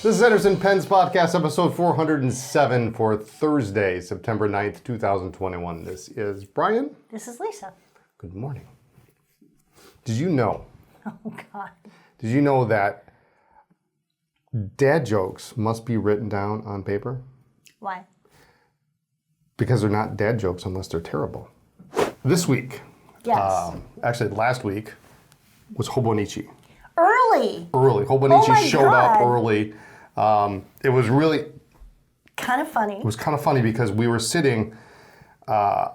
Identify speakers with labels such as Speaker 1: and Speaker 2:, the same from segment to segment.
Speaker 1: This is Anderson Penn's podcast, episode 407 for Thursday, September 9th, 2021. This is Brian.
Speaker 2: This is Lisa.
Speaker 1: Good morning. Did you know?
Speaker 2: Oh, God.
Speaker 1: Did you know that dad jokes must be written down on paper?
Speaker 2: Why?
Speaker 1: Because they're not dad jokes unless they're terrible. This week, actually last week, was Hobonichi.
Speaker 2: Early.
Speaker 1: Hobonichi showed up early. It was really
Speaker 2: kind of funny.
Speaker 1: It was kind of funny because we were sitting. I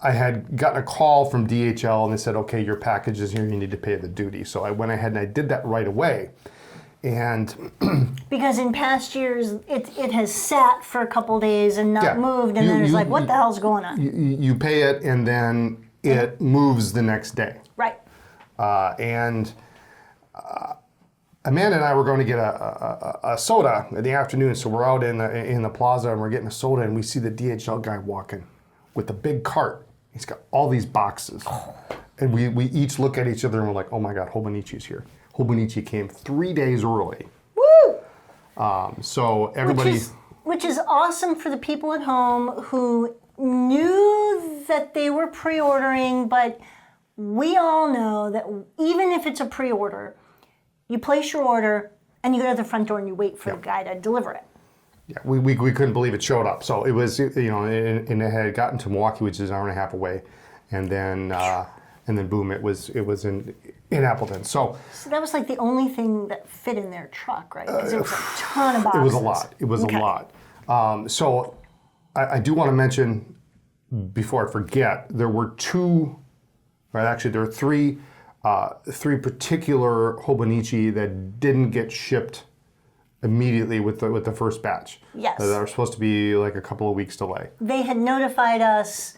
Speaker 1: had gotten a call from DHL and they said, "Okay, your package is here. You need to pay the duty." So I went ahead and I did that right away. And
Speaker 2: because in past years it has sat for a couple days and not moved, and then it's like, what the hell's going on?
Speaker 1: You pay it and then it moves the next day.
Speaker 2: Right.
Speaker 1: Amanda and I were going to get a soda in the afternoon, so we're out in the plaza and we're getting a soda, and we see the DHL guy walking with a big cart. He's got all these boxes, and we each look at each other and we're like, "Oh my God, Hobonichi's here!" Hobonichi came 3 days early.
Speaker 2: Woo!
Speaker 1: So everybody,
Speaker 2: which is awesome for the people at home who knew that they were pre-ordering, but we all know that even if it's a pre-order, you place your order and you go to the front door and you wait for the guy to deliver it.
Speaker 1: Yeah, we couldn't believe it showed up. So it was, and it had gotten to Milwaukee, which is an hour and a half away, and then boom, it was in Appleton. So
Speaker 2: that was like the only thing that fit in their truck, right? Because it was a ton of boxes.
Speaker 1: It was a lot. It was a lot. So I do want to mention, before I forget, there were there were three particular Hobonichi that didn't get shipped immediately with the first batch.
Speaker 2: Yes.
Speaker 1: That were supposed to be like a couple of weeks delay.
Speaker 2: They had notified us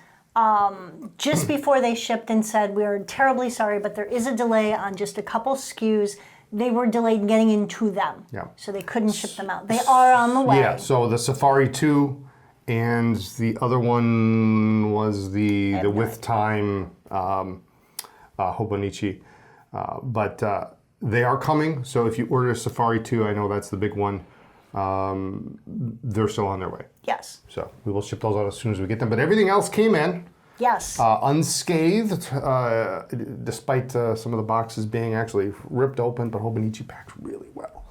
Speaker 2: just before they shipped and said, "We're terribly sorry, but there is a delay on just a couple SKUs." They were delayed getting into them. Yeah. So they couldn't ship them out. They are on the way.
Speaker 1: Yeah, so the Safari 2 and the other one was the with time Hobonichi. But they are coming, so if you order a Safari 2, I know that's the big one, they're still on their way.
Speaker 2: Yes.
Speaker 1: So we will ship those out as soon as we get them. But everything else came in.
Speaker 2: Yes.
Speaker 1: Unscathed, despite some of the boxes being actually ripped open, but Hobonichi packed really well.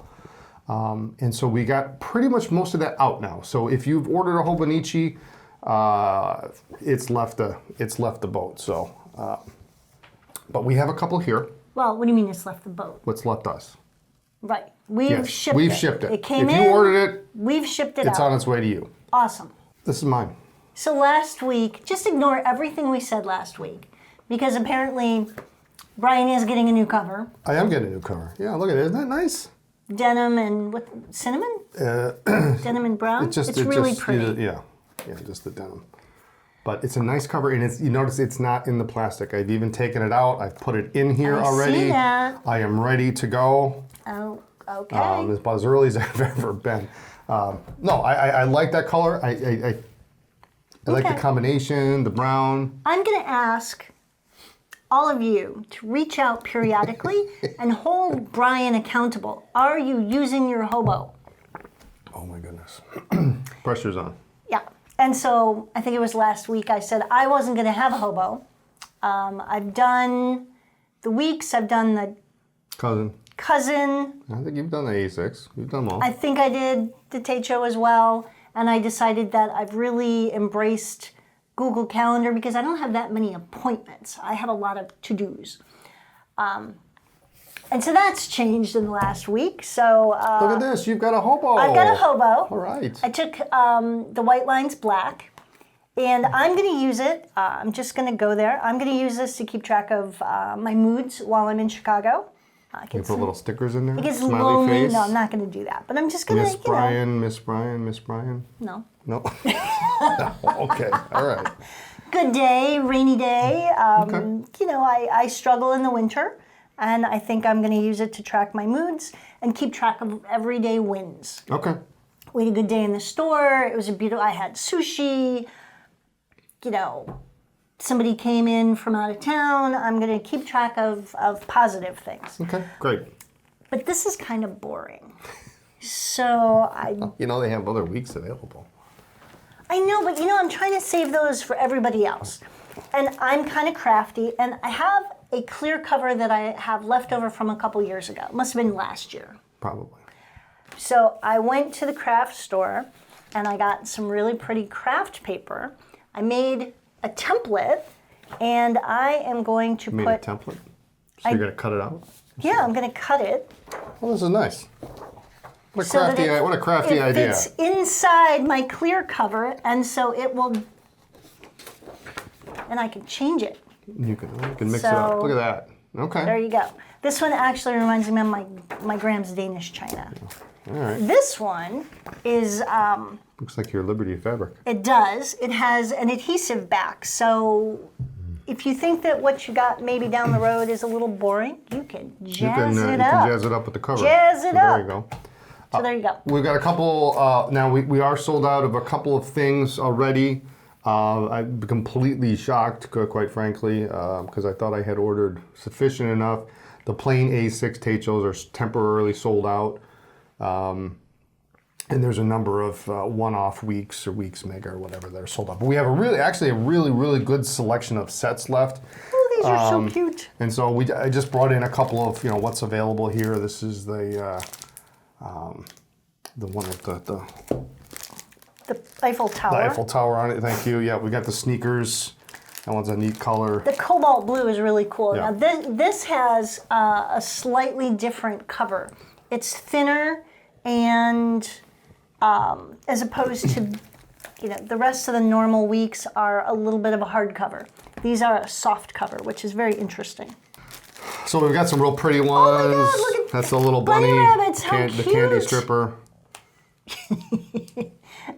Speaker 1: And so we got pretty much most of that out now. So if you've ordered a Hobonichi, it's left the boat. So, but we have a couple here.
Speaker 2: Well, what do you mean it's left the boat?
Speaker 1: What's left us?
Speaker 2: Right. We've shipped it.
Speaker 1: It
Speaker 2: came in.
Speaker 1: If you ordered it,
Speaker 2: we've shipped it
Speaker 1: it's on its way to you.
Speaker 2: Awesome.
Speaker 1: This is mine.
Speaker 2: So last week, just ignore everything we said last week, because apparently Brian is getting a new cover.
Speaker 1: I am getting a new cover. Yeah, look at it. Isn't that nice?
Speaker 2: Denim and cinnamon? Denim and brown? It's really pretty.
Speaker 1: Yeah, just the denim. But it's a nice cover, and you notice it's not in the plastic. I've even taken it out. I've put it in here already.
Speaker 2: I see that.
Speaker 1: I am ready to go.
Speaker 2: Oh, okay.
Speaker 1: It's about as early as I've ever been. No, I like that color. I like the combination, the brown.
Speaker 2: I'm going to ask all of you to reach out periodically and hold Brian accountable. Are you using your hobo?
Speaker 1: Oh my goodness. Pressure's on.
Speaker 2: Yeah. And so I think it was last week I said I wasn't going to have a hobo. I've done the Weeks. I've done the Cousin.
Speaker 1: I think you've done the A6. You've done them all.
Speaker 2: I think I did the Techo as well. And I decided that I've really embraced Google Calendar because I don't have that many appointments. I have a lot of to-dos. And so that's changed in the last week. So
Speaker 1: look at this. You've got a hobo.
Speaker 2: I've got a hobo.
Speaker 1: All right.
Speaker 2: I took the White Lines Black, and I'm going to use it. I'm just going to go there. I'm going to use this to keep track of my moods while I'm in Chicago.
Speaker 1: You put little stickers in there?
Speaker 2: It gets
Speaker 1: Smiley
Speaker 2: lonely.
Speaker 1: face.
Speaker 2: No, I'm not going to do that. But I'm just going to,
Speaker 1: Miss Brian. Miss Brian.
Speaker 2: No.
Speaker 1: No? Okay, all right.
Speaker 2: Good day, rainy day.
Speaker 1: Okay.
Speaker 2: I struggle in the winter, and I think I'm going to use it to track my moods and keep track of everyday wins.
Speaker 1: Okay.
Speaker 2: We had a good day in the store. It was a beautiful, I had sushi, somebody came in from out of town. I'm going to keep track of positive things.
Speaker 1: Okay, great.
Speaker 2: But this is kind of boring. So
Speaker 1: You know they have other weeks available.
Speaker 2: I know, but I'm trying to save those for everybody else. And I'm kind of crafty, and I have a clear cover that I have left over from a couple years ago. It must have been last year.
Speaker 1: Probably.
Speaker 2: So I went to the craft store, and I got some really pretty craft paper. I made a template, and I am going to
Speaker 1: You made a template? So you're going to cut it out?
Speaker 2: Yeah, I'm going to cut it.
Speaker 1: Well, this is nice. What a
Speaker 2: So that
Speaker 1: crafty idea.
Speaker 2: It's inside my clear cover, and so it will, and I can change it.
Speaker 1: You can mix it up. Look at that. Okay.
Speaker 2: There you go. This one actually reminds me of my Graham's Danish china.
Speaker 1: All right.
Speaker 2: This one is,
Speaker 1: Looks like your Liberty fabric.
Speaker 2: it does. It has an adhesive back, so if you think that what you got maybe down the road is a little boring, you can jazz it up.
Speaker 1: You can jazz it up with the cover.
Speaker 2: Jazz it
Speaker 1: so
Speaker 2: up.
Speaker 1: There you go.
Speaker 2: So there you go.
Speaker 1: We've got a couple, now we are sold out of a couple of things already. I'm completely shocked, quite frankly, because I thought I had ordered sufficient enough. The plain A6 Techos are temporarily sold out. And there's a number of one-off weeks or weeks mega or whatever that are sold out. But we have a really good selection of sets left.
Speaker 2: Oh, these are so cute.
Speaker 1: And so I just brought in a couple of what's available here. This is the one with the
Speaker 2: Eiffel Tower.
Speaker 1: The Eiffel Tower on it. Thank you. Yeah, we got the sneakers. That one's a neat color.
Speaker 2: The cobalt blue is really cool.
Speaker 1: Yeah.
Speaker 2: Now this has a slightly different cover. It's thinner, and as opposed to the rest of the normal weeks are a little bit of a hard cover. These are a soft cover, which is very interesting.
Speaker 1: So we've got some real pretty ones.
Speaker 2: Oh my God, look at
Speaker 1: that's a little bunny.
Speaker 2: rabbits, how
Speaker 1: The candy
Speaker 2: cute.
Speaker 1: stripper.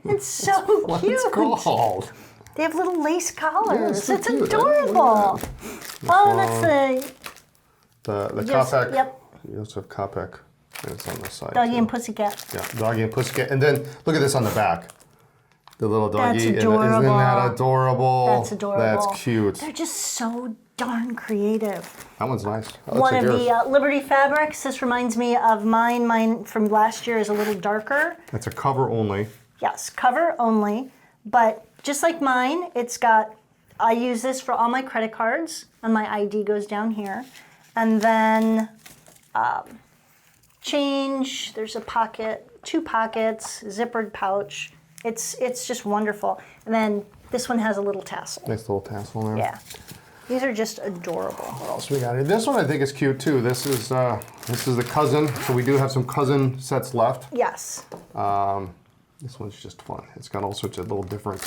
Speaker 2: It's so
Speaker 1: What's
Speaker 2: cute.
Speaker 1: it called?
Speaker 2: They have little lace collars.
Speaker 1: so
Speaker 2: It's
Speaker 1: cute.
Speaker 2: adorable. Oh, that's
Speaker 1: The
Speaker 2: Yes,
Speaker 1: Copac.
Speaker 2: yep.
Speaker 1: You also have Copac. And it's on the side.
Speaker 2: Doggy
Speaker 1: too.
Speaker 2: and Pussycat.
Speaker 1: Yeah, doggy and pussycat. And then look at this on the back. The little doggy.
Speaker 2: That's
Speaker 1: Isn't
Speaker 2: adorable.
Speaker 1: that adorable?
Speaker 2: That's adorable.
Speaker 1: That's cute.
Speaker 2: They're just so darn creative.
Speaker 1: That one's nice. That looks
Speaker 2: One
Speaker 1: like
Speaker 2: of
Speaker 1: yours.
Speaker 2: the Liberty fabrics. This reminds me of mine. Mine from last year is a little darker.
Speaker 1: That's a cover only.
Speaker 2: Yes, cover only. But just like mine, it's got, I use this for all my credit cards, and my ID goes down here. And then change, there's a pocket, 2 pockets, zippered pouch. It's just wonderful. And then this one has a little tassel.
Speaker 1: Nice little tassel there.
Speaker 2: Yeah. These are just adorable.
Speaker 1: What else we got here? This one I think is cute too. This is the cousin. So we do have some cousin sets left.
Speaker 2: Yes.
Speaker 1: This one's just fun. It's got all sorts of little different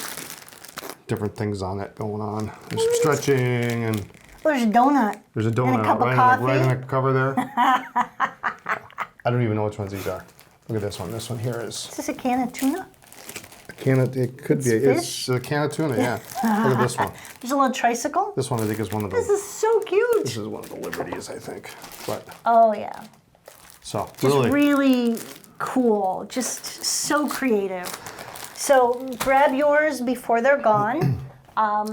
Speaker 1: things on it going on. There's some stretching and
Speaker 2: There's a donut.
Speaker 1: there's a donut
Speaker 2: And a cup of
Speaker 1: right
Speaker 2: coffee.
Speaker 1: in the cover there. I don't even know which ones these are. Look at this one. This one here is
Speaker 2: Is this a can of tuna?
Speaker 1: a can of, it could be,
Speaker 2: It's
Speaker 1: it's a can of tuna, yeah. Look at this one.
Speaker 2: There's a little tricycle.
Speaker 1: This one I think is one of
Speaker 2: This
Speaker 1: the,
Speaker 2: is so cute.
Speaker 1: this is one of the Liberties, I think. But,
Speaker 2: Oh yeah.
Speaker 1: so,
Speaker 2: Just
Speaker 1: really,
Speaker 2: really cool. Just so creative. So grab yours before they're gone.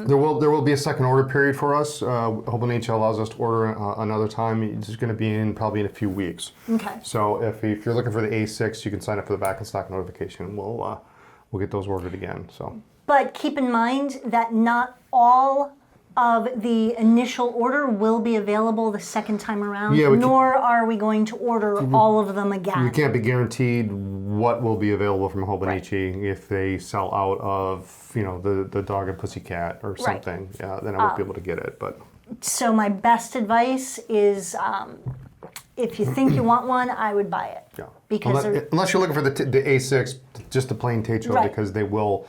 Speaker 1: there will be a second order period for us. Hobonichi allows us to order another time. It's going to be probably in a few weeks.
Speaker 2: Okay.
Speaker 1: So if you're looking for the A6, you can sign up for the back in stock notification. We'll get those ordered again. So.
Speaker 2: But keep in mind that not all of the initial order will be available the second time around,
Speaker 1: Yeah,
Speaker 2: nor are we going to order all of them again.
Speaker 1: We can't be guaranteed what will be available from Hobonichi if they sell out of the dog and pussycat or something. Yeah, then I won't be able to get it. But
Speaker 2: So my best advice is, if you think you want one, I would buy it.
Speaker 1: yeah,
Speaker 2: Because
Speaker 1: unless you're looking for the A6, just the plain Techo,
Speaker 2: Right.
Speaker 1: because they will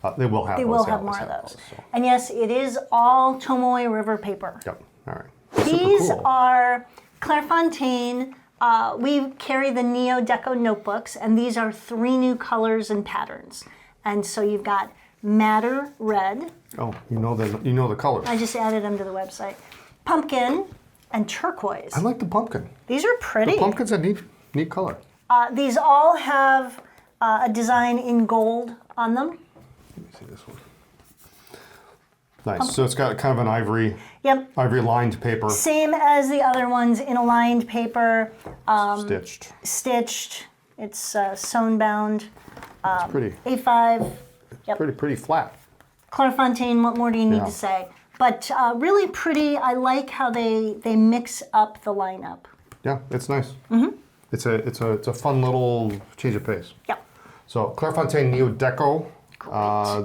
Speaker 1: have
Speaker 2: they will have more of those. And yes, it is all Tomoe River paper.
Speaker 1: Yep. All right.
Speaker 2: These
Speaker 1: Super cool.
Speaker 2: are Clairefontaine. We carry the Neo Deco notebooks, and these are 3 new colors and patterns. And so you've got madder red.
Speaker 1: Oh, you know the colors.
Speaker 2: I just added them to the website. Pumpkin and turquoise.
Speaker 1: I like the pumpkin.
Speaker 2: These are pretty.
Speaker 1: The pumpkin's a neat color.
Speaker 2: These all have a design in gold on them.
Speaker 1: Let me see this one. Nice. So it's got kind of an ivory lined paper.
Speaker 2: Same as the other ones in a lined paper,
Speaker 1: Stitched.
Speaker 2: stitched. It's sewn bound.
Speaker 1: It's pretty.
Speaker 2: A5. Yep.
Speaker 1: Pretty flat.
Speaker 2: Clairefontaine, what more do you need to say? But really pretty. I like how they mix up the lineup.
Speaker 1: Yeah, it's nice. Mm-hmm. It's a fun little change of pace.
Speaker 2: Yeah.
Speaker 1: So Clairefontaine Neo Deco.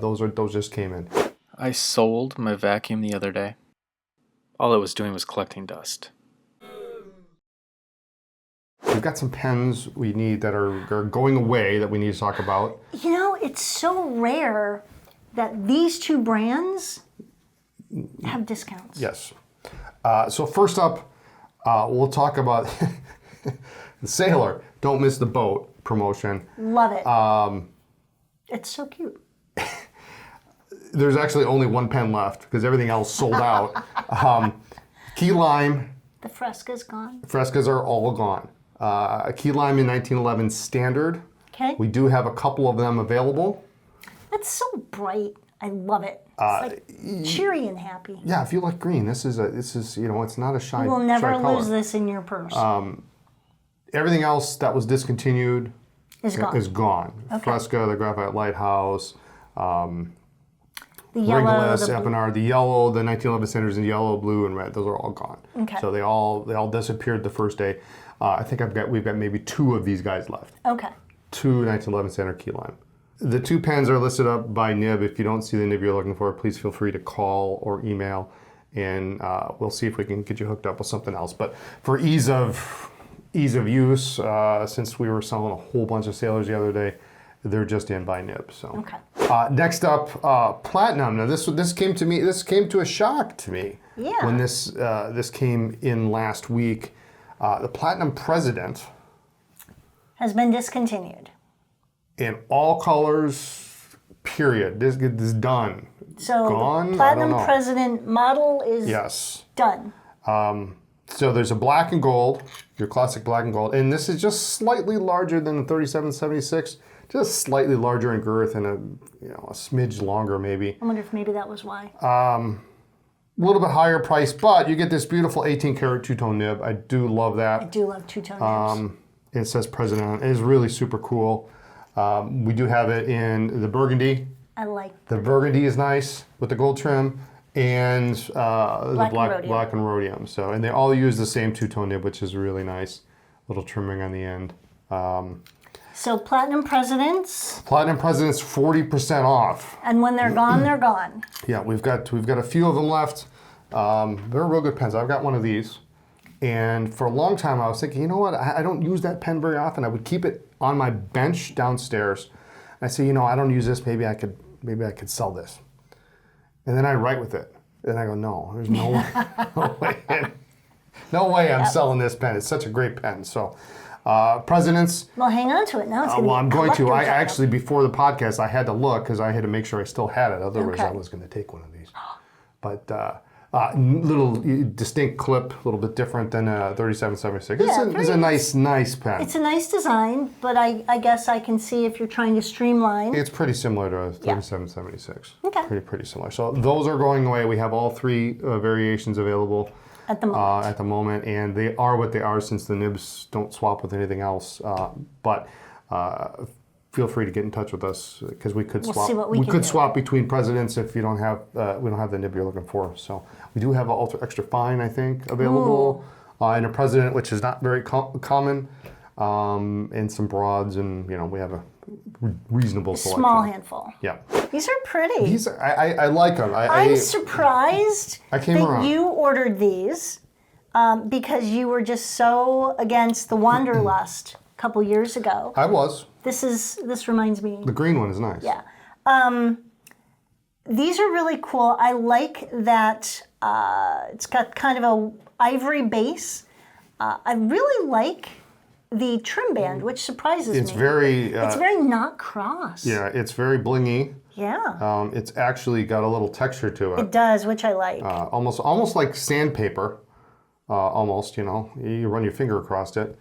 Speaker 1: Those just came in.
Speaker 3: I sold my vacuum the other day. All it was doing was collecting dust.
Speaker 1: We've got some pens we need that are going away that we need to talk about.
Speaker 2: You know, it's so rare that these two brands have discounts.
Speaker 1: Yes. So first up, we'll talk about the Sailor Don't Miss the Boat promotion.
Speaker 2: Love it. It's so cute.
Speaker 1: There's actually only one pen left because everything else sold out. Key lime.
Speaker 2: The Fresca's gone.
Speaker 1: Frescas are all gone. Key lime in 1911 standard.
Speaker 2: Okay.
Speaker 1: We do have a couple of them available.
Speaker 2: That's so bright. I love it. It's like cheery and happy.
Speaker 1: Yeah, if you like green, this is it's not a shy.
Speaker 2: You will never
Speaker 1: shy color.
Speaker 2: lose this in your purse.
Speaker 1: Everything else that was discontinued
Speaker 2: Is gone. Okay.
Speaker 1: Fresca, the Graphite Lighthouse,
Speaker 2: The yellow,
Speaker 1: Ringless,
Speaker 2: the blue.
Speaker 1: Epinard, the yellow, the 1911 standards in yellow, blue, and red. Those are all gone.
Speaker 2: Okay.
Speaker 1: So they all disappeared the first day. I think we've got maybe 2 of these guys left.
Speaker 2: Okay.
Speaker 1: 2 1911 standard key lime. The 2 pens are listed up by nib. If you don't see the nib you're looking for, please feel free to call or email, and we'll see if we can get you hooked up with something else. But for ease of use, since we were selling a whole bunch of Sailors the other day, they're just in by nib. So
Speaker 2: Okay.
Speaker 1: Next up, platinum. Now this came to me. This came to a shock to me.
Speaker 2: Yeah.
Speaker 1: When this came in last week. The Platinum President
Speaker 2: Has been discontinued.
Speaker 1: in all colors. Period. This is done.
Speaker 2: So
Speaker 1: Gone?
Speaker 2: the
Speaker 1: I don't
Speaker 2: Platinum
Speaker 1: know.
Speaker 2: President model is
Speaker 1: Yes.
Speaker 2: done.
Speaker 1: So there's a black and gold, your classic black and gold, and this is just slightly larger than the 3776, just slightly larger in girth and a smidge longer maybe.
Speaker 2: I wonder if maybe that was why.
Speaker 1: A little bit higher price, but you get this beautiful 18 karat two-tone nib. I do love that.
Speaker 2: I do love two-tone nibs.
Speaker 1: It says President on it. It is really super cool. We do have it in the burgundy.
Speaker 2: I like
Speaker 1: The burgundy is nice with the gold trim, and the
Speaker 2: and rhodium.
Speaker 1: black and rhodium. So, and they all use the same two-tone nib, which is really nice. Little trimming on the end.
Speaker 2: So Platinum Presidents,
Speaker 1: Platinum President's 40% off.
Speaker 2: and when they're gone, they're gone.
Speaker 1: Yeah, we've got a few of them left. They're real good pens. I've got one of these, and for a long time I was thinking, you know what? I don't use that pen very often. I would keep it on my bench downstairs. I say, I don't use this. Maybe I could sell this. And then I write with it. And I go, no, there's no way. No way I'm selling this pen. It's such a great pen. So, Presidents.
Speaker 2: Well, hang on to it now. It's gonna
Speaker 1: Well,
Speaker 2: be
Speaker 1: I'm going to. I
Speaker 2: collector's item.
Speaker 1: actually, before the podcast, I had to look because I had to make sure I still had it. Otherwise,
Speaker 2: Okay.
Speaker 1: I was going to take one of these. But little distinct clip, a little bit different than a 3776.
Speaker 2: Yeah,
Speaker 1: It's a nice pen.
Speaker 2: It's a nice design, but I guess I can see if you're trying to streamline.
Speaker 1: It's pretty similar to a 3776.
Speaker 2: Okay.
Speaker 1: Pretty similar. So those are going away. We have all 3 variations available
Speaker 2: At the moment.
Speaker 1: and they are what they are since the nibs don't swap with anything else. But feel free to get in touch with us because we could swap.
Speaker 2: see what we can
Speaker 1: could
Speaker 2: do.
Speaker 1: swap between presidents if you don't have we don't have the nib you're looking for. So we do have an ultra extra fine, I think, available, and a president, which is not very common, and some broads, and we have a reasonable selection.
Speaker 2: Small handful.
Speaker 1: Yeah,
Speaker 2: These are pretty.
Speaker 1: these I like them.
Speaker 2: I'm surprised
Speaker 1: I came
Speaker 2: that
Speaker 1: around.
Speaker 2: you ordered these because you were just so against the Wanderlust a couple years ago.
Speaker 1: I was.
Speaker 2: This reminds me.
Speaker 1: The green one is nice.
Speaker 2: Yeah. These are really cool. I like that it's got kind of a ivory base. I really like the trim band, which surprises
Speaker 1: It's
Speaker 2: me.
Speaker 1: very.
Speaker 2: It's very not cross.
Speaker 1: Yeah, it's very blingy.
Speaker 2: Yeah.
Speaker 1: It's actually got a little texture to it.
Speaker 2: It does, which I like.
Speaker 1: Almost like sandpaper. Almost, you run your finger across it.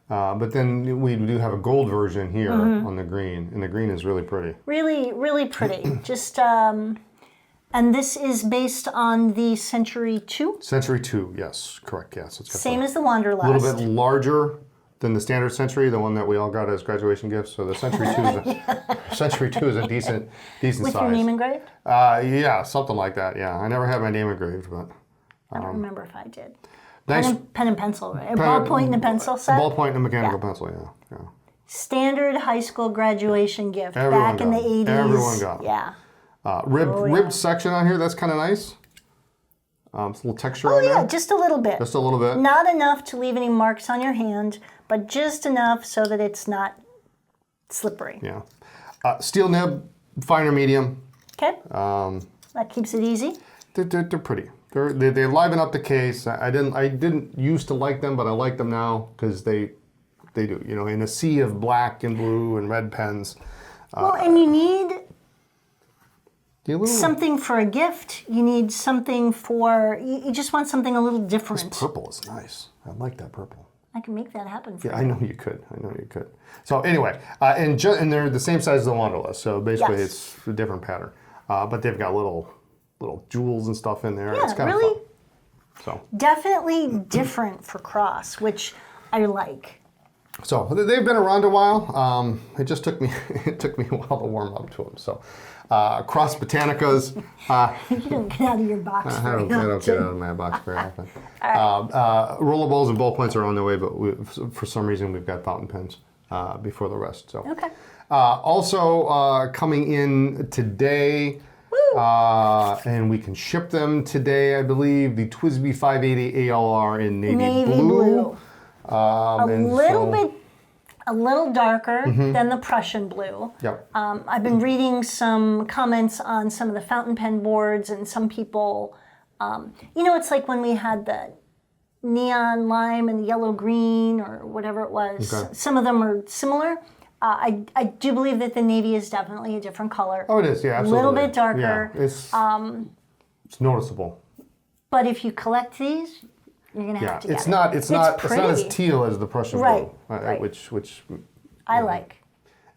Speaker 1: But then we do have a gold version here on the green, and the green is really pretty.
Speaker 2: Really, really pretty. Just, and this is based on the Century 2.
Speaker 1: Century 2, yes, correct, yes. It's got
Speaker 2: Same as the Wanderlust.
Speaker 1: a little bit larger than the standard Century, the one that we all got as graduation gifts. So the Century 2 is Century 2 is a decent
Speaker 2: With
Speaker 1: size.
Speaker 2: your name engraved?
Speaker 1: Yeah, something like that. Yeah, I never had my name engraved, but
Speaker 2: I don't remember if I did.
Speaker 1: nice
Speaker 2: Pen and pencil, right? A ballpoint and a pencil set?
Speaker 1: ballpoint and a mechanical pencil. Yeah.
Speaker 2: Standard high school graduation gift
Speaker 1: Everyone
Speaker 2: back in the
Speaker 1: got 'em.
Speaker 2: 80s.
Speaker 1: Everyone got 'em.
Speaker 2: Yeah.
Speaker 1: Ribbed section on here. That's kind of nice. It's a little texture
Speaker 2: Oh,
Speaker 1: on
Speaker 2: yeah,
Speaker 1: there.
Speaker 2: just a little bit.
Speaker 1: Just a little bit.
Speaker 2: Not enough to leave any marks on your hand, but just enough so that it's not slippery.
Speaker 1: Yeah. Steel nib, finer medium.
Speaker 2: Okay. That keeps it easy.
Speaker 1: They're pretty. They liven up the case. I didn't used to like them, but I like them now because they do. You know, in a sea of black and blue and red pens.
Speaker 2: Well, and you need
Speaker 1: You little,
Speaker 2: something for a gift. You need something for, you just want something a little different.
Speaker 1: purple is nice. I like that purple.
Speaker 2: I can make that happen for
Speaker 1: Yeah,
Speaker 2: you.
Speaker 1: I know you could. So anyway, and they're the same size as the Wanderlust. So basically,
Speaker 2: Yes.
Speaker 1: it's a different pattern. But they've got little jewels and stuff in there.
Speaker 2: Yeah,
Speaker 1: it's kind
Speaker 2: really
Speaker 1: of fun.
Speaker 2: definitely different for cross, which I like.
Speaker 1: So they've been around a while. It just took me a while to warm up to them. So Cross Botanicas.
Speaker 2: You don't get out of your box
Speaker 1: I
Speaker 2: very
Speaker 1: don't get
Speaker 2: often.
Speaker 1: out of my box very often. Rollables and ballpoints are on their way, but for some reason we've got fountain pens before the rest. So
Speaker 2: Okay.
Speaker 1: also coming in today. And we can ship them today, I believe. The TWSBI 580 ALR in navy blue.
Speaker 2: A little darker than the Prussian blue.
Speaker 1: Yep.
Speaker 2: I've been reading some comments on some of the fountain pen boards, and some people, it's like when we had the neon lime and the yellow green or whatever it was.
Speaker 1: Okay.
Speaker 2: Some of them are similar. I do believe that the navy is definitely a different color.
Speaker 1: Oh, it is, yeah,
Speaker 2: A
Speaker 1: absolutely.
Speaker 2: little bit darker.
Speaker 1: Yeah, it's noticeable.
Speaker 2: But if you collect these, you're going to
Speaker 1: Yeah,
Speaker 2: have to get
Speaker 1: it's
Speaker 2: it.
Speaker 1: not as
Speaker 2: pretty.
Speaker 1: teal as the Prussian
Speaker 2: Right,
Speaker 1: blue,
Speaker 2: right.
Speaker 1: which
Speaker 2: I like.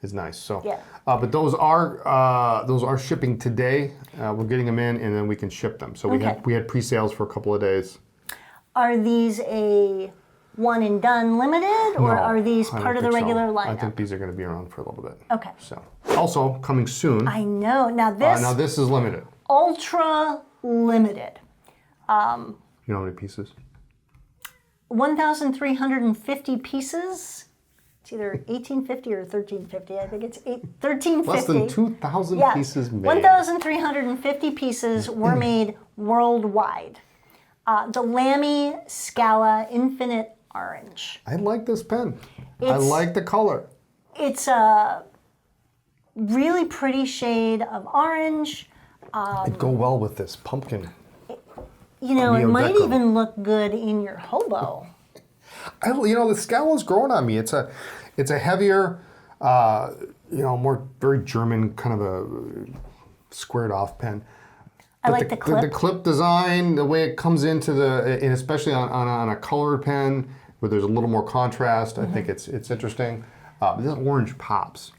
Speaker 1: is nice. So,
Speaker 2: Yeah.
Speaker 1: but those are shipping today. We're getting them in, and then we can ship them. So we had pre-sales for a couple of days.
Speaker 2: Are these a one and done limited, or
Speaker 1: No,
Speaker 2: are these
Speaker 1: I don't
Speaker 2: part of the
Speaker 1: think so.
Speaker 2: regular lineup?
Speaker 1: I think these are going to be around for a little bit.
Speaker 2: Okay.
Speaker 1: So, also coming soon.
Speaker 2: I know. Now
Speaker 1: This is limited.
Speaker 2: ultra limited.
Speaker 1: You know how many pieces?
Speaker 2: 1,350 pieces. It's either 1850 or 1350. I think it's 1350.
Speaker 1: Less than 2,000
Speaker 2: Yes.
Speaker 1: pieces made.
Speaker 2: 1,350 pieces were made worldwide. The LAMY Scala Infinite Orange.
Speaker 1: I like this pen. I like the color.
Speaker 2: It's a really pretty shade of orange.
Speaker 1: It'd go well with this pumpkin.
Speaker 2: You know, it
Speaker 1: Neo
Speaker 2: might
Speaker 1: Deco.
Speaker 2: even look good in your hobo.
Speaker 1: The Scala's growing on me. It's a heavier, more very German kind of a squared off pen.
Speaker 2: I
Speaker 1: But
Speaker 2: like the clip.
Speaker 1: The clip design, the way it comes into and especially on a colored pen where there's a little more contrast, I think it's interesting. This orange pops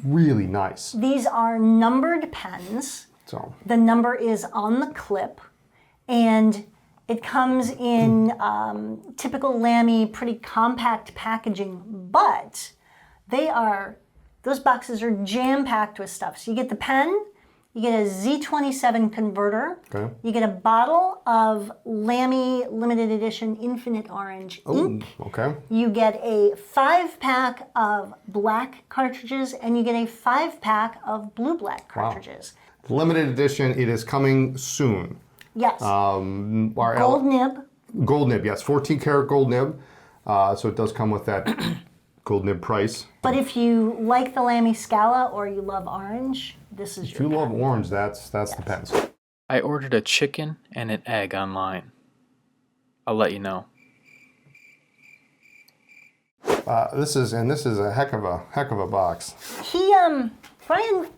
Speaker 1: really nice.
Speaker 2: These are numbered pens.
Speaker 1: So
Speaker 2: The number is on the clip, and it comes in typical LAMY, pretty compact packaging, but those boxes are jam-packed with stuff. So you get the pen, you get a Z27 converter,
Speaker 1: Okay.
Speaker 2: you get a bottle of LAMY limited edition Infinite Orange ink,
Speaker 1: okay.
Speaker 2: you get a 5-pack of black cartridges, and you get a 5-pack of blue-black cartridges.
Speaker 1: Limited edition. It is coming soon.
Speaker 2: Yes.
Speaker 1: Our
Speaker 2: Gold nib.
Speaker 1: Gold nib, yes, 14 karat gold nib. So it does come with that gold nib price.
Speaker 2: But if you like the LAMY Scala or you love orange, this is
Speaker 1: If you love orange, that's the pens.
Speaker 3: I ordered a chicken and an egg online. I'll let you know.
Speaker 1: This is a heck of a box.
Speaker 2: Brian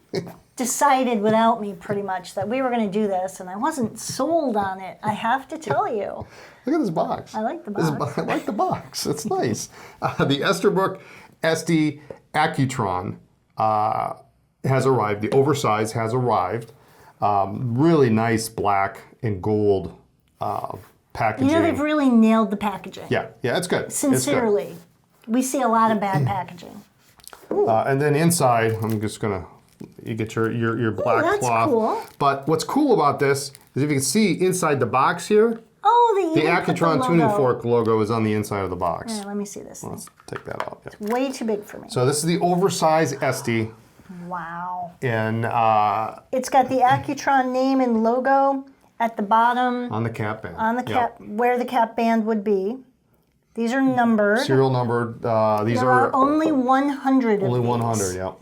Speaker 2: decided without me pretty much that we were going to do this, and I wasn't sold on it. I have to tell you.
Speaker 1: Look at this box.
Speaker 2: I like the box.
Speaker 1: I like the box. It's nice. The Esterbrook Estie Accutron has arrived. The oversized has arrived. Really nice black and gold packaging.
Speaker 2: You know, they've really nailed the packaging.
Speaker 1: Yeah, it's good.
Speaker 2: Sincerely.
Speaker 1: It's
Speaker 2: We see a lot of bad packaging.
Speaker 1: And then inside, I'm just gonna, you get your black
Speaker 2: that's
Speaker 1: cloth.
Speaker 2: cool.
Speaker 1: But what's cool about this is if you can see inside the box here,
Speaker 2: Oh,
Speaker 1: the Accutron tuning fork logo is on the inside of the box.
Speaker 2: Yeah, let me see this.
Speaker 1: Let's take that out. Yeah.
Speaker 2: Way too big for me.
Speaker 1: So this is the oversized Estie.
Speaker 2: Wow.
Speaker 1: And
Speaker 2: It's got the Accutron name and logo at the bottom.
Speaker 1: on the cap band.
Speaker 2: On the cap, where the cap band would be. These are numbered.
Speaker 1: Serial numbered. These
Speaker 2: There are only 100 of
Speaker 1: only
Speaker 2: these.
Speaker 1: 100. Yep.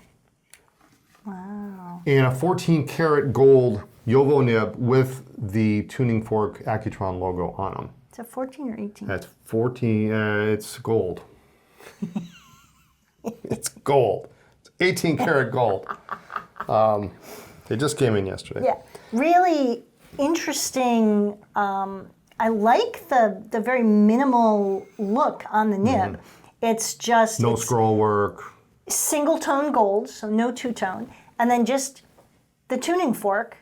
Speaker 2: Wow.
Speaker 1: And a 14 karat gold Yovo nib with the tuning fork Accutron logo on them.
Speaker 2: Is it 14 or 18?
Speaker 1: That's 14. It's gold. It's gold. It's 18 karat gold. They just came in yesterday.
Speaker 2: Yeah. Really interesting. I like the very minimal look on the nib. It's just
Speaker 1: No
Speaker 2: it's
Speaker 1: scroll work.
Speaker 2: single tone gold, so no two-tone, and then just the tuning fork,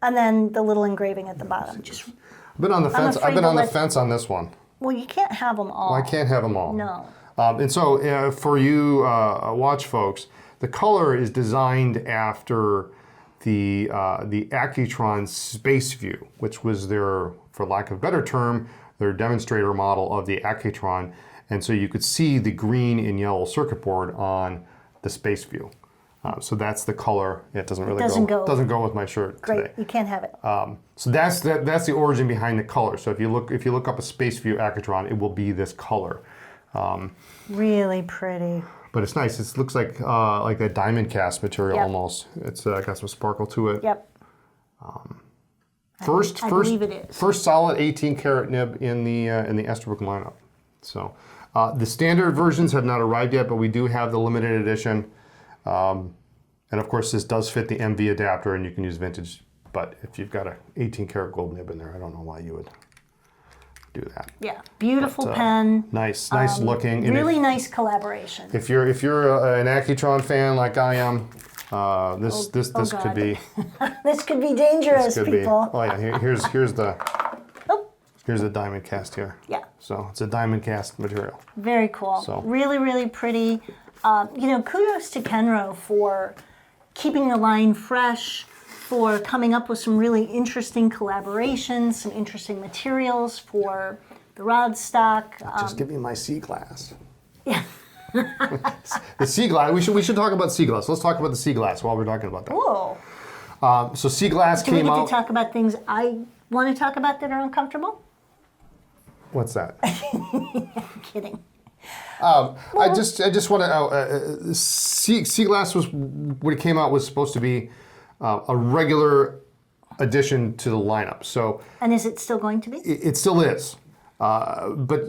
Speaker 2: and then the little engraving at the bottom. Just
Speaker 1: I've been on the fence. I've
Speaker 2: afraid
Speaker 1: been
Speaker 2: to
Speaker 1: on the
Speaker 2: let-
Speaker 1: fence on this one.
Speaker 2: well, you can't have them all.
Speaker 1: I can't have them all.
Speaker 2: No.
Speaker 1: And so for you watch folks, the color is designed after the Accutron Space View, which was their, for lack of a better term, their demonstrator model of the Accutron. And so you could see the green and yellow circuit board on the Space View. So that's the color. It doesn't really
Speaker 2: doesn't
Speaker 1: go
Speaker 2: go.
Speaker 1: with my shirt
Speaker 2: Great.
Speaker 1: today.
Speaker 2: You can't have it.
Speaker 1: So that's the origin behind the color. So if you look up a Space View Accutron, it will be this color.
Speaker 2: Really pretty.
Speaker 1: But it's nice. It looks like that diamond cast material
Speaker 2: Yep.
Speaker 1: almost. It's got some sparkle to it.
Speaker 2: Yep.
Speaker 1: First,
Speaker 2: I believe it is.
Speaker 1: First solid 18 karat nib in the Esterbrook lineup. So the standard versions have not arrived yet, but we do have the limited edition. And of course, this does fit the MV adapter, and you can use vintage. But if you've got a 18 karat gold nib in there, I don't know why you would do that.
Speaker 2: Yeah. Beautiful pen.
Speaker 1: Nice looking. And
Speaker 2: Really nice collaboration.
Speaker 1: If you're an Accutron fan like I am, this
Speaker 2: God.
Speaker 1: could be.
Speaker 2: This could be dangerous,
Speaker 1: Could
Speaker 2: people.
Speaker 1: be. Oh yeah, here's the
Speaker 2: Oh.
Speaker 1: here's the diamond cast here.
Speaker 2: Yeah.
Speaker 1: So it's a diamond cast material.
Speaker 2: Very cool.
Speaker 1: So-
Speaker 2: Really, really pretty. Kudos to Kenro for keeping the line fresh, for coming up with some really interesting collaborations, some interesting materials for the rod stock.
Speaker 1: Just give me my sea glass.
Speaker 2: Yeah.
Speaker 1: The sea glass. We should talk about sea glass. Let's talk about the sea glass while we're talking about that.
Speaker 2: Whoa.
Speaker 1: So sea glass
Speaker 2: Do we
Speaker 1: came
Speaker 2: get
Speaker 1: out.
Speaker 2: to talk about things I want to talk about that are uncomfortable?
Speaker 1: What's that?
Speaker 2: Kidding.
Speaker 1: I just want to. Sea glass was when it came out was supposed to be a regular addition to the lineup. So
Speaker 2: And is it still going to be?
Speaker 1: it still is, but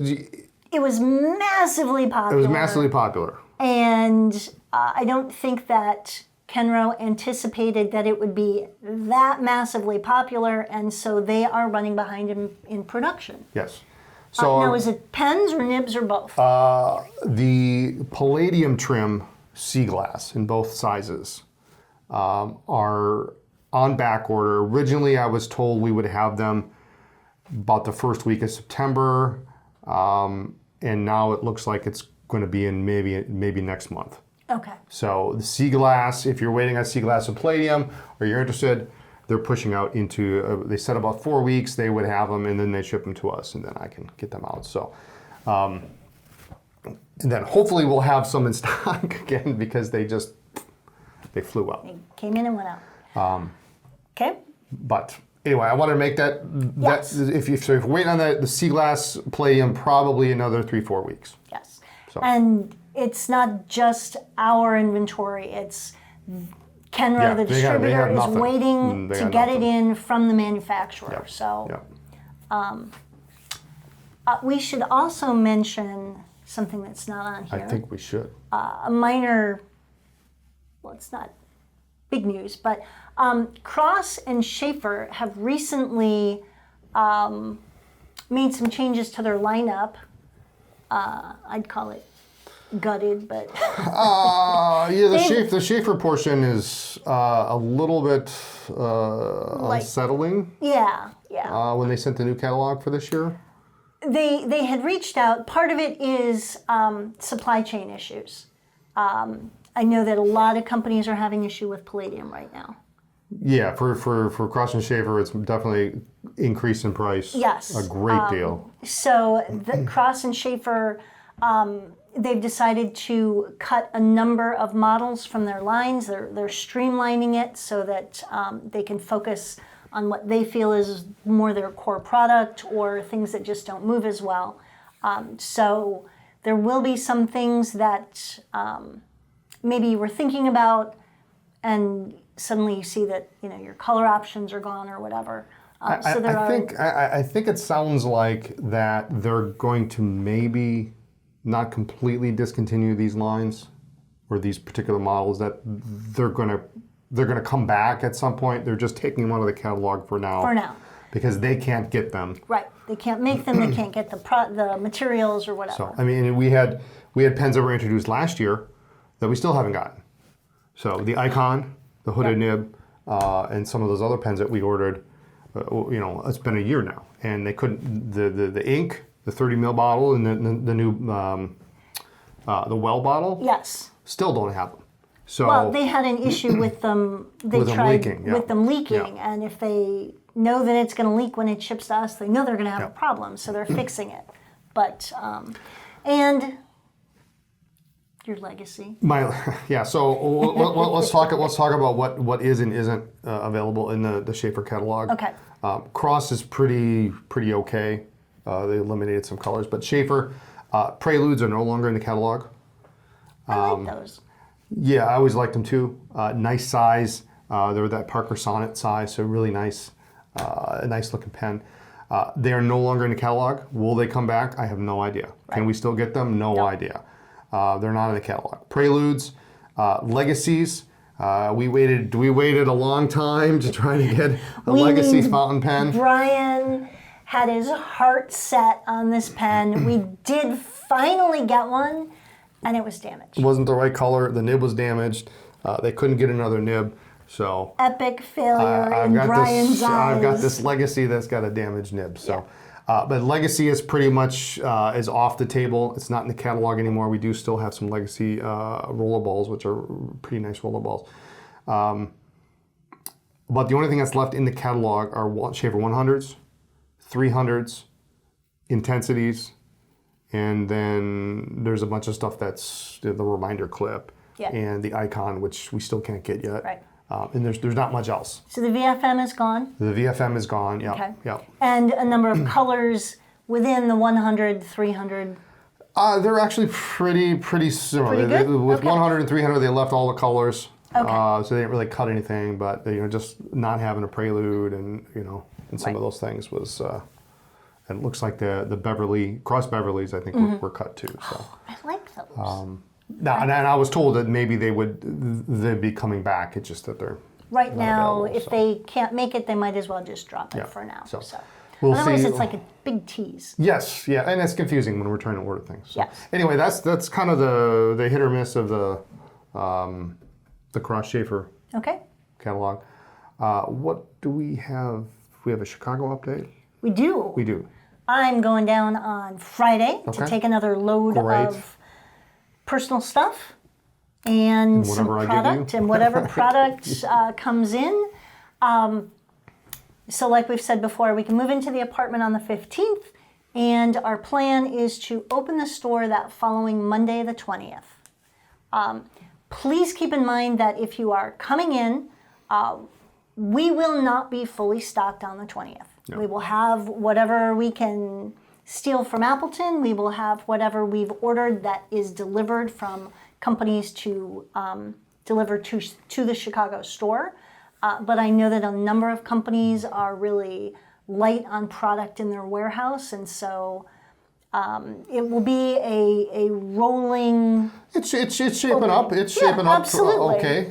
Speaker 2: It was massively popular.
Speaker 1: it was massively popular.
Speaker 2: And I don't think that Kenro anticipated that it would be that massively popular, and so they are running behind in production.
Speaker 1: Yes. So
Speaker 2: Now, is it pens or nibs or both?
Speaker 1: the palladium trim sea glass in both sizes are on back order. Originally, I was told we would have them about the first week of September, and now it looks like it's going to be in maybe next month.
Speaker 2: Okay.
Speaker 1: So the sea glass, if you're waiting on sea glass and palladium, or you're interested, they're pushing out into, they said about 4 weeks they would have them, and then they ship them to us, and then I can get them out. So, and then hopefully we'll have some in stock again, because they flew out.
Speaker 2: It came in and went out. Okay.
Speaker 1: But anyway, I wanted to make that,
Speaker 2: Yes.
Speaker 1: if you're waiting on the sea glass palladium, probably another 3-4 weeks.
Speaker 2: Yes.
Speaker 1: So.
Speaker 2: And it's not just our inventory, it's Kenro,
Speaker 1: Yeah,
Speaker 2: the
Speaker 1: they have
Speaker 2: distributor, is
Speaker 1: nothing.
Speaker 2: waiting
Speaker 1: They
Speaker 2: to
Speaker 1: got
Speaker 2: get it
Speaker 1: nothing.
Speaker 2: in from the manufacturer. So
Speaker 1: Yeah.
Speaker 2: we should also mention something that's not on
Speaker 1: I
Speaker 2: here.
Speaker 1: think we should.
Speaker 2: A minor, well, it's not big news, but Cross and Schaefer have recently made some changes to their lineup. I'd call it gutted, but
Speaker 1: Yeah, the Schaefer portion is a little bit unsettling
Speaker 2: yeah.
Speaker 1: when they sent the new catalog for this year.
Speaker 2: they had reached out. Part of it is supply chain issues. I know that a lot of companies are having issue with palladium right now.
Speaker 1: Yeah, for CrossShaffer, it's definitely increased in price.
Speaker 2: Yes.
Speaker 1: A great deal.
Speaker 2: So the CrossShaffer, they've decided to cut a number of models from their lines. They're streamlining it so that they can focus on what they feel is more their core product or things that just don't move as well. So there will be some things that maybe you were thinking about, and suddenly you see that your color options are gone or whatever.
Speaker 1: I think it sounds like that they're going to maybe not completely discontinue these lines or these particular models. That they're going to come back at some point. They're just taking them out of the catalog for now.
Speaker 2: For now.
Speaker 1: Because they can't get them.
Speaker 2: Right. They can't make them. They can't get the materials or whatever.
Speaker 1: So I mean, we had pens that were introduced last year that we still haven't gotten. So the Icon, the hooded nib, and some of those other pens that we ordered, it's been a year now, and they couldn't. The ink, the 30 ml bottle, and the new the well bottle.
Speaker 2: Yes.
Speaker 1: Still don't have them. So
Speaker 2: well, they had an issue with them. They
Speaker 1: with
Speaker 2: tried
Speaker 1: them leaking,
Speaker 2: with them leaking, and if they know that it's going to leak when it ships to us, they know they're going to have a problem, so they're fixing it. But and your legacy.
Speaker 1: So let's talk about what is and isn't available in the Shaffer catalog.
Speaker 2: Okay.
Speaker 1: Cross is pretty okay. They eliminated some colors, but Shaffer Preludes are no longer in the catalog.
Speaker 2: I like those.
Speaker 1: Yeah, I always liked them too. Nice size. They're that Parker Sonnet size, so really nice, a nice looking pen. They are no longer in the catalog. Will they come back? I have no idea. Right. Can we still get them? No idea. They're not in the catalog. Preludes, Legacies. We waited a long time to try to get a Legacies fountain pen.
Speaker 2: Brian had his heart set on this pen. We did finally get one, and it was damaged.
Speaker 1: It wasn't the right color. The nib was damaged. They couldn't get another nib. So
Speaker 2: epic failure in Brian's eyes.
Speaker 1: I've got this Legacy that's got a damaged nib. So, but Legacy is pretty much is off the table. It's not in the catalog anymore. We do still have some Legacy rollerballs, which are pretty nice rollerballs. But the only thing that's left in the catalog are Shaffer 100s, 300s, intensities, and then there's a bunch of stuff that's the reminder clip and the Icon, which we still can't get yet.
Speaker 2: Right.
Speaker 1: And there's not much else.
Speaker 2: So the VFM is gone?
Speaker 1: The VFM is gone, yeah.
Speaker 2: Okay.
Speaker 1: Yeah.
Speaker 2: And a number of colors within the 100, 300?
Speaker 1: They're actually pretty similar.
Speaker 2: Pretty good?
Speaker 1: With 100 and 300, they left all the colors.
Speaker 2: Okay.
Speaker 1: So they didn't really cut anything, but just not having a Prelude and some of those things was. And it looks like the Cross Beverleys, I think, were cut too. So.
Speaker 2: I like those.
Speaker 1: And I was told that maybe they'd be coming back. It's just that they're
Speaker 2: right now. If they can't make it, they might as well just drop it for now. So
Speaker 1: we'll
Speaker 2: otherwise,
Speaker 1: see.
Speaker 2: it's like a big tease.
Speaker 1: Yes, yeah, and it's confusing when we're trying to order things. So.
Speaker 2: Yes.
Speaker 1: Anyway, that's kind of the hit or miss of the CrossShaffer catalog. What do we have? We have a Chicago update.
Speaker 2: We do.
Speaker 1: We do.
Speaker 2: I'm going down on Friday to take another load of personal stuff and some product, and whatever product comes in. So like we've said before, we can move into the apartment on the 15th, and our plan is to open the store that following Monday the 20th. Please keep in mind that if you are coming in, we will not be fully stocked on the 20th. No. We will have whatever we can steal from Appleton. We will have whatever we've ordered that is delivered from companies to deliver to the Chicago store. But I know that a number of companies are really light on product in their warehouse, and so it will be a rolling.
Speaker 1: It's shaping up. It's shaping up.
Speaker 2: Absolutely.
Speaker 1: Okay.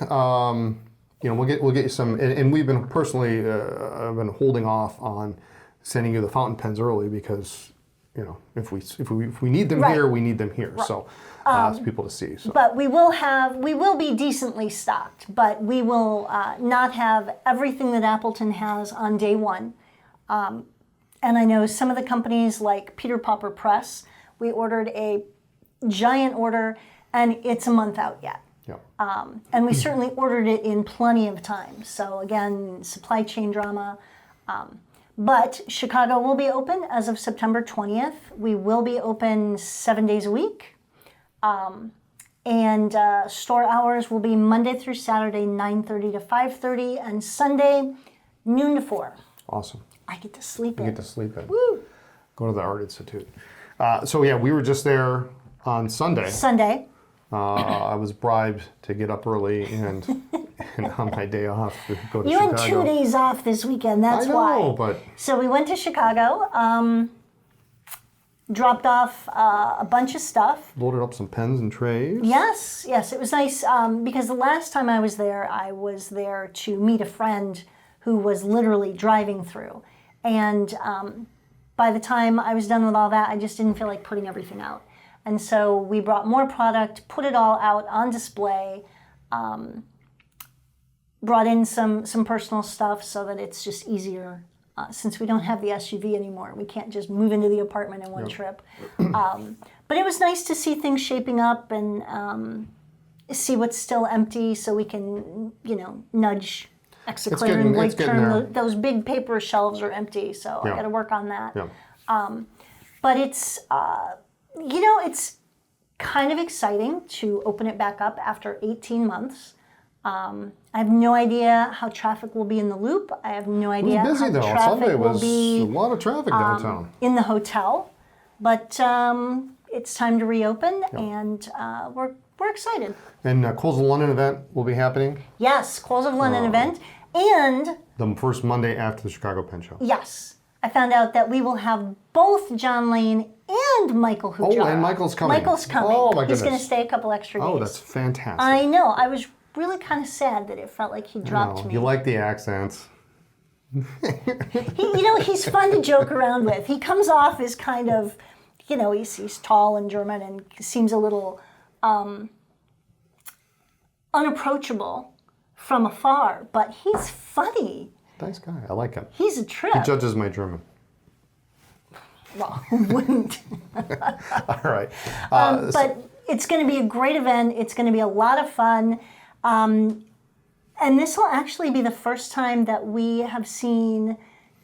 Speaker 1: We'll get you some, and we've been personally I've been holding off on sending you the fountain pens early because if we need them here, we need them here. Right. So it's people to see. So.
Speaker 2: But we will be decently stocked, but we will not have everything that Appleton has on day one. And I know some of the companies like Peter Popper Press, we ordered a giant order, and it's a month out yet.
Speaker 1: Yeah.
Speaker 2: And we certainly ordered it in plenty of time. So again, supply chain drama. But Chicago will be open as of September 20th. We will be open 7 days a week. And store hours will be Monday through Saturday, 9:30 to 5:30, and Sunday, noon to 4.
Speaker 1: Awesome.
Speaker 2: I get to sleep
Speaker 1: You
Speaker 2: in.
Speaker 1: get to sleep in.
Speaker 2: Woo!
Speaker 1: Go to the Art Institute. So yeah, we were just there on Sunday.
Speaker 2: Sunday.
Speaker 1: I was bribed to get up early and on my day off go to
Speaker 2: You
Speaker 1: Chicago.
Speaker 2: had 2 days off this weekend, that's
Speaker 1: I know,
Speaker 2: why.
Speaker 1: but
Speaker 2: So we went to Chicago, dropped off a bunch of stuff.
Speaker 1: loaded up some pens and trays.
Speaker 2: Yes, it was nice because the last time I was there to meet a friend who was literally driving through. And by the time I was done with all that, I just didn't feel like putting everything out. And so we brought more product, put it all out on display, brought in some personal stuff so that it's just easier. Since we don't have the SUV anymore, we can't just move into the apartment in one trip. But it was nice to see things shaping up and see what's still empty so we can, nudge Exclaire and Blake turn. Those big paper shelves are empty, so I got to work on that.
Speaker 1: Yeah.
Speaker 2: But it's, it's kind of exciting to open it back up after 18 months. I have no idea how traffic will be in the Loop. I have no idea
Speaker 1: It was busy
Speaker 2: how the
Speaker 1: though.
Speaker 2: traffic
Speaker 1: Sunday
Speaker 2: will
Speaker 1: was
Speaker 2: be
Speaker 1: a lot of traffic downtown.
Speaker 2: in the hotel. But it's time to reopen, and we're excited.
Speaker 1: And Coles of London event will be happening.
Speaker 2: Yes, Coles of London event. And
Speaker 1: The first Monday after the Chicago Pen Show.
Speaker 2: yes, I found out that we will have both John Lane and Michael Hujara.
Speaker 1: Oh, and Michael's coming.
Speaker 2: Michael's coming.
Speaker 1: Oh, my
Speaker 2: He's going
Speaker 1: goodness.
Speaker 2: to stay a couple extra days.
Speaker 1: Oh, that's fantastic.
Speaker 2: I know. I was really kind of sad that it felt like he dropped me.
Speaker 1: You like the accents.
Speaker 2: He's fun to joke around with. He comes off as kind of, he's tall and German and seems a little unapproachable from afar, but he's funny.
Speaker 1: Nice guy. I like him.
Speaker 2: He's a trip.
Speaker 1: He judges my German.
Speaker 2: Well, who wouldn't?
Speaker 1: All right.
Speaker 2: But it's going to be a great event. It's going to be a lot of fun. And this will actually be the first time that we have seen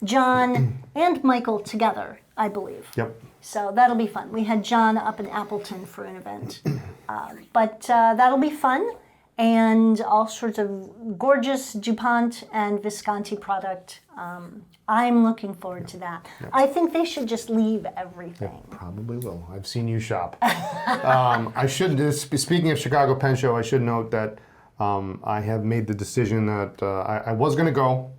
Speaker 2: John and Michael together, I believe.
Speaker 1: Yep.
Speaker 2: So that'll be fun. We had John up in Appleton for an event. But that'll be fun. And all sorts of gorgeous DuPont and Visconti product. I'm looking forward to that. Yep. I think they should just leave everything.
Speaker 1: They probably will. I've seen you shop. I should, speaking of Chicago Pen Show, I should note that I have made the decision that I was going to go.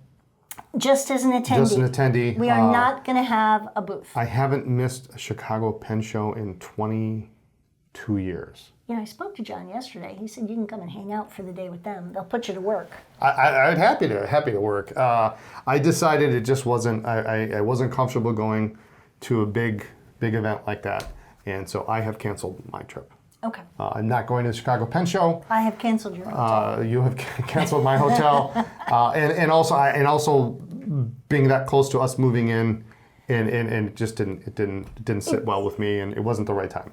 Speaker 2: Just as an attendee.
Speaker 1: Just an attendee.
Speaker 2: We are not going to have a booth.
Speaker 1: I haven't missed a Chicago Pen Show in 22 years.
Speaker 2: I spoke to John yesterday. He said you can come and hang out for the day with them. They'll put you to work.
Speaker 1: I'd happy to work. I decided it just wasn't. I wasn't comfortable going to a big event like that, and so I have canceled my trip.
Speaker 2: Okay.
Speaker 1: I'm not going to the Chicago Pen Show.
Speaker 2: I have canceled your hotel.
Speaker 1: You have canceled my hotel, and also being that close to us moving in, and it just didn't sit well with me, and it wasn't the right time.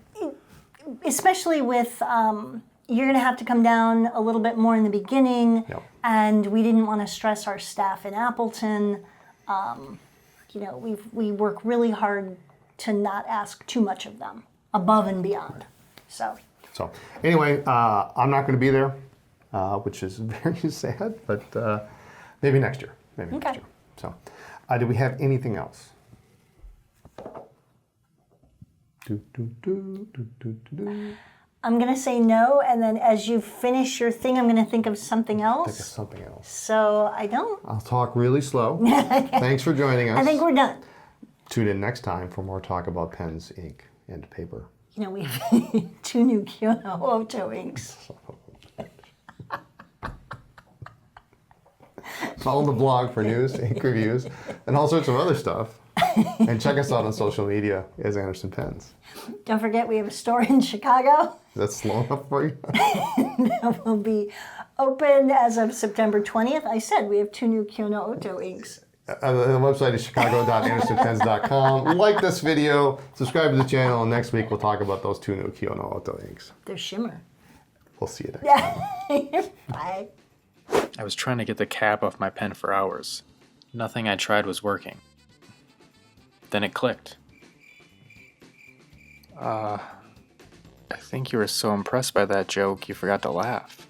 Speaker 2: Especially with, you're going to have to come down a little bit more in the beginning,
Speaker 1: Yep.
Speaker 2: and we didn't want to stress our staff in Appleton. We work really hard to not ask too much of them, above and beyond. So
Speaker 1: anyway, I'm not going to be there, which is very sad, but maybe next year. Maybe next year. So, do we have anything else?
Speaker 2: I'm going to say no, and then as you finish your thing, I'm going to think of something else.
Speaker 1: Think of something else.
Speaker 2: So I don't.
Speaker 1: I'll talk really slow. Thanks for joining us.
Speaker 2: I think we're done.
Speaker 1: Tune in next time for more talk about pens, ink, and paper.
Speaker 2: We have 2 new Kyono Oto inks.
Speaker 1: Follow the blog for news, ink reviews, and all sorts of other stuff. And check us out on social media as Anderson Pens.
Speaker 2: Don't forget we have a store in Chicago.
Speaker 1: That's slow enough for you?
Speaker 2: That will be open as of September 20th. I said we have 2 new Kyono Oto inks.
Speaker 1: The website is chicago.andersonpens.com. Like this video, subscribe to the channel, and next week we'll talk about those 2 new Kyoto Auto inks.
Speaker 2: They're shimmer.
Speaker 1: We'll see you next time.
Speaker 2: Bye.
Speaker 3: I was trying to get the cap off my pen for hours. Nothing I tried was working. Then it clicked. I think you were so impressed by that joke you forgot to laugh.